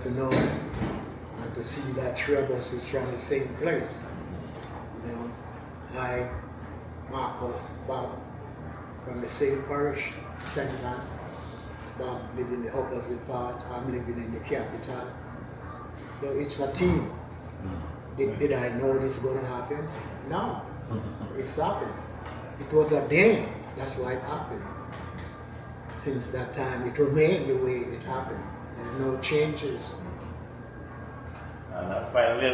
to know and to see that three of us is from the same place. I, Marcus, Bob, from the same parish, St. Man. Bob live in the opposite part, I'm living in the capital. So it's a team. Did I know this is going to happen? No, it's happened. It was ordained, that's why it happened. Since that time, it remained the way it happened. There's no changes. And finally,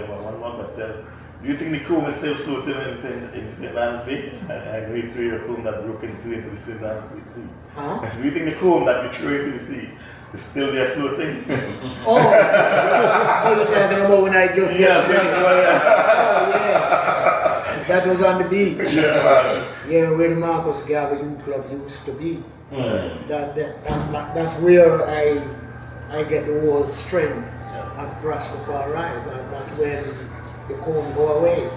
one more question. Do you think the comb is still floating in St. Anne's Bay? I know you threw your comb that broke into the St. Anne's Sea. Do you think the comb that you threw into the sea is still there floating? Oh, you're talking about when I just got finished. Oh, yeah. That was on the beach. Yeah, where the Marcus Garvey Youth Club used to be. That's where I get the whole strength of Rastafari. That's when the comb go away,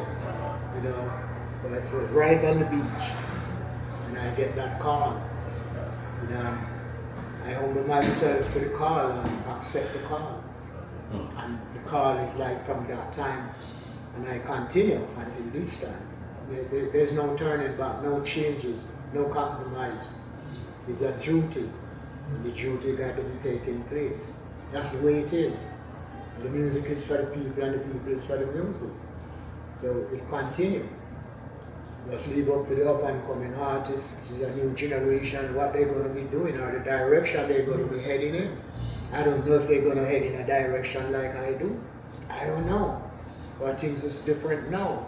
but it's right on the beach, and I get that call, I humble myself to the call and accept the call, and the call is like from that time, and I continue until this time. There's no turning back, no changes, no compromise. It's a duty, and the duty got to be taking place. That's the way it is. The music is for the people and the people is for the music. So it continues. Let's leave up to the up and coming artists, which is a new generation, what they're going to be doing or the direction they're going to be heading in. I don't know if they're going to head in a direction like I do. I don't know. But things is different now.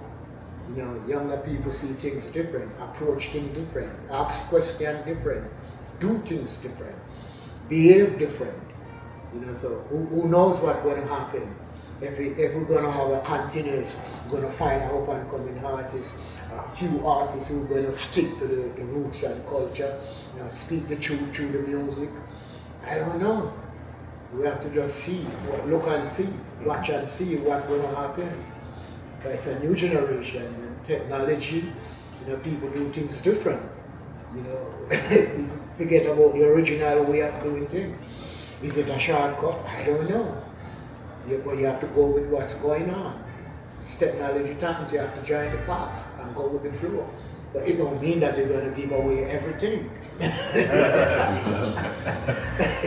Younger people see things different, approach things different, ask questions different, do things different, behave different. So who knows what's going to happen if we're going to have a continuous, we're going to find an up and coming artist, a few artists who are going to stick to the roots and culture, speak the truth through the music. I don't know. We have to just see, look and see, watch and see what's going to happen. But it's a new generation and technology, people do things different. People forget about the original way of doing things. Is it a shortcut? I don't know. But you have to go with what's going on. It's technology times, you have to join the path and go with the flow. But it don't mean that you're going to give away everything. You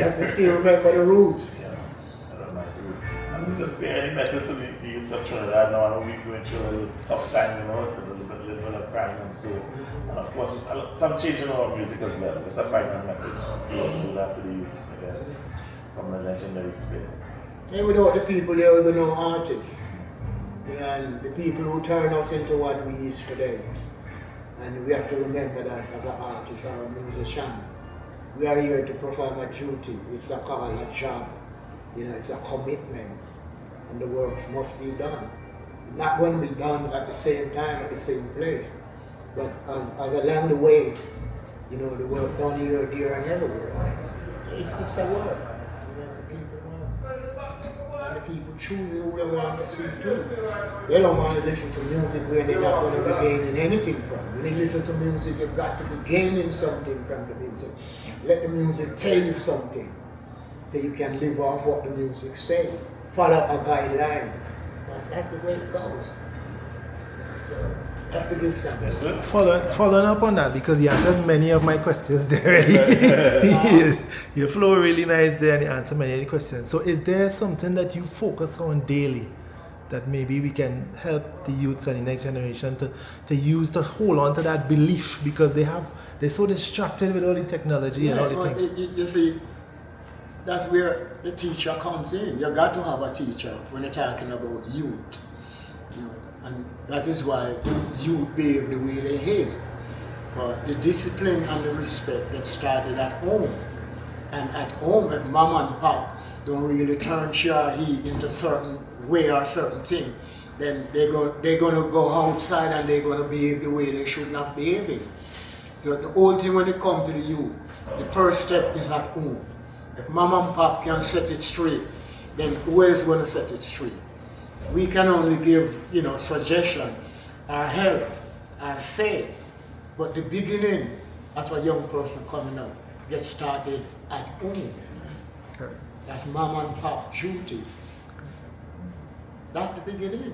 have to still remember the roots. I don't know. Just be any message to the youths of Trinidad now. I know we're going through a little tough time, a little bit of crime and so. And of course, some change in our music as well. Just a final message. We'll that to the youths again. From the legendary spin. And without the people, there will be no artists. And the people who turn us into what we is today. And we have to remember that as an artist or a musician. We are here to perform a duty. It's a call, a job. It's a commitment. And the works must be done. Not going to be done at the same time, at the same place. But as along the way, the work done here, there, and everywhere. It's a work. People choosing who they want to see too. They don't want to listen to music where they're not going to be gaining anything from. When you listen to music, you've got to be gaining something from the music. Let the music tell you something so you can live off what the music says. Follow a guideline. That's the way it goes. So, have to give thanks. Following up on that, because you answered many of my questions there already. You flow really nice there and you answer many of the questions. So is there something that you focus on daily that maybe we can help the youths and the next generation to use to hold on to that belief, because they're so distracted with all the technology and all the things. You see, that's where the teacher comes in. You got to have a teacher when you're talking about youth. And that is why youth behave the way they is. For the discipline and the respect that started at home. And at home, if mom and pop don't really turn he into certain way or certain thing, then they're going to go outside and they're going to behave the way they should not be behaving. So the whole thing when it comes to the youth, the first step is at home. If mom and pop can set it straight, then who else is going to set it straight? We can only give, suggestion, our help, our say, but the beginning of a young person coming out gets started at home. That's mom and pop duty. That's the beginning.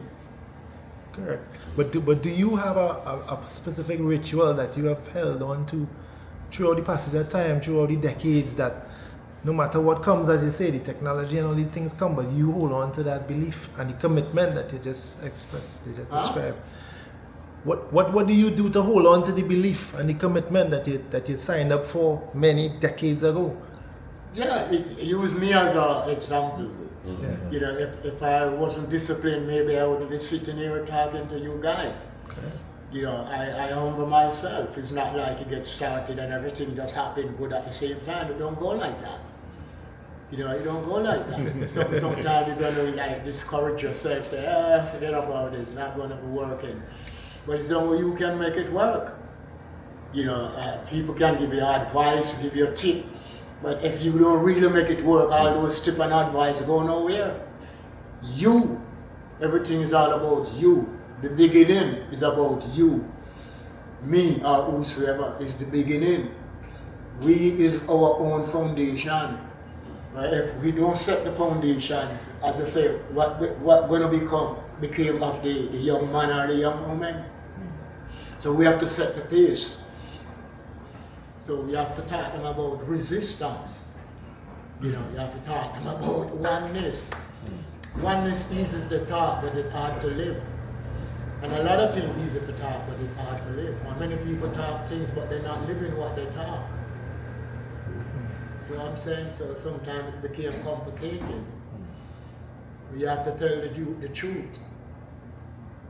Correct. But do you have a specific ritual that you have held on to throughout the passage of time, throughout the decades, that no matter what comes, as you say, the technology and all these things come, but you hold on to that belief and the commitment that you just expressed, you just described? What do you do to hold on to the belief and the commitment that you signed up for many decades ago? Yeah, use me as an example. Yeah. You know, if I wasn't disciplined, maybe I wouldn't be sitting here talking to you guys. Okay. You know, I humble myself. It's not like you get started and everything just happen good at the same time. It don't go like that. You know, it don't go like that. Sometimes you're gonna like discourage yourself, say, forget about it, not gonna be working. But it's the only way you can make it work. You know, people can give you advice, give you a tip, but if you don't really make it work, all those tips and advice go nowhere. You, everything is all about you. The beginning is about you. Me or whosoever is the beginning. We is our own foundation. Right? If we don't set the foundations, as I say, what gonna became of the young man or the young woman? So we have to set the pace. So we have to talk them about resistance. You know, you have to talk them about oneness. Oneness eases the talk, but it's hard to live. And a lot of things easy to talk, but it's hard to live. Many people talk things, but they're not living what they talk. See what I'm saying? So sometimes it became complicated. You have to tell the youth the truth.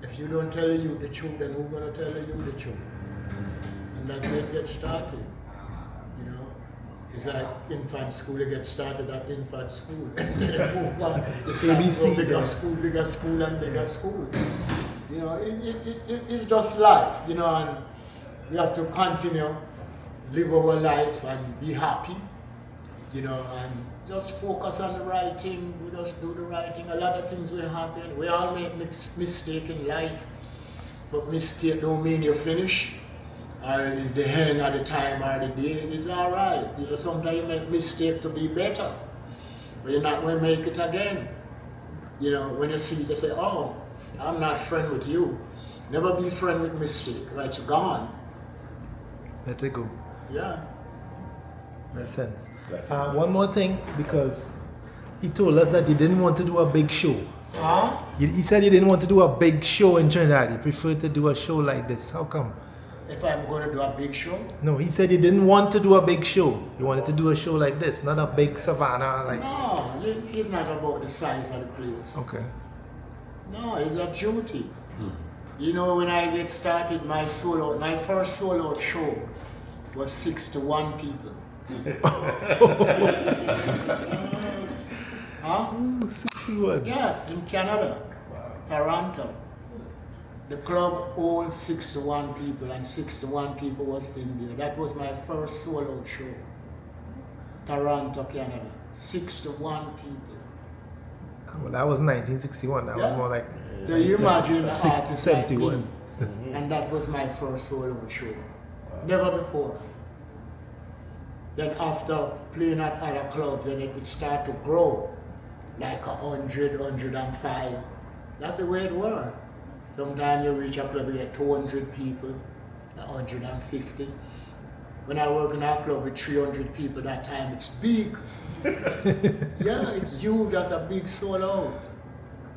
If you don't tell the youth the truth, then who's going to tell the youth the truth? And that's where it gets started. You know? It's like infant school, you get started at infant school. And then you move on. You start from bigger school, and bigger school. You know, it's just life, you know, and we have to continue, live our life and be happy, you know, and just focus on the right thing. We just do the right thing. A lot of things will happen. We all make mistakes in life, but mistake don't mean you finish, or it's the end of the time or the day. It's all right. You know, sometimes you make mistake to be better, but you're not going to make it again. You know, when you see it, you say, oh, I'm not friend with you. Never be friend with mistake. It's gone. Let it go. Yeah. Makes sense. One more thing, because he told us that he didn't want to do a big show. Huh? He said he didn't want to do a big show in Trinidad. He preferred to do a show like this. How come? If I'm going to do a big show? No, he said he didn't want to do a big show. He wanted to do a show like this, not a big savannah. Like. No, it's not about the size of the place. Okay. No, it's a duty. You know, when I get started, my first solo show was 61 people. Huh? 61. Yeah, in Canada, Toronto. The club holds 61 people, and 61 people was in there. That was my first solo show. Toronto, Canada. 61 people. Well, that was 1961. That was more like. So you imagine the artist like me. 71. And that was my first solo show. Never before. Then after playing at other clubs, then it started to grow. Like 100, 105. That's the way it works. Sometimes you reach a club, you get 200 people, 150. When I work in a club with 300 people, that time it's big. Yeah, it's huge. That's a big sold out.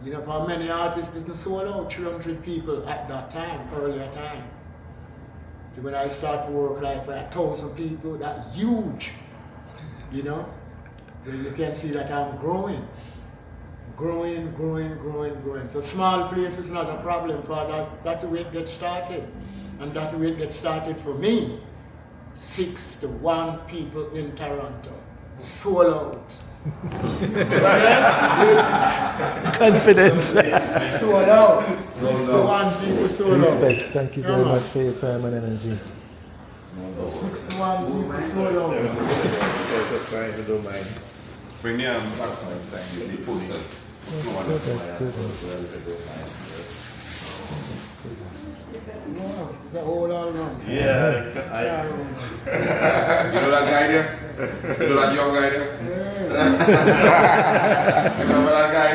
You know, for many artists, didn't sold out 300 people at that time, earlier time. So when I start to work like 1,000 people, that's huge. You know? So you can see that I'm growing. Growing. So small place is not a problem for us. That's the way it gets started. And that's the way it gets started for me. 61 people in Toronto. Sold out. Confidence. Sold out. 61 people sold out. Respect. Thank you very much for your time and energy. 61 people sold out. Bring me back some sign, you see posters. Wow, it's a whole album. Yeah, You know that guy there? You know that young guy there? Yeah. Remember that guy?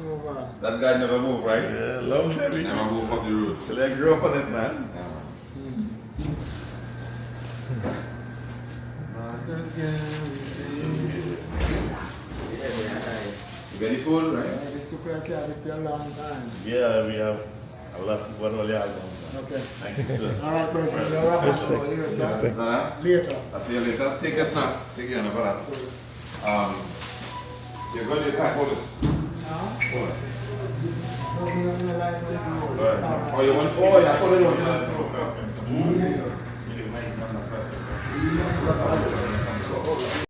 Oh, man. That guy never moved, right? Yeah, long time. Never moved from the roots. So I grew up on it, man. Marcus You got any food, right? This could be a long time. Yeah, we have a lot of what all you have done. Okay. Thank you, sir. All right, brother. You're right. Respect. Brother, Later. I'll see you later. Take a snap. Take your number. You're good, you can't hold this. Hold it. Oh, you want? Oh, yeah, I thought you wanted to.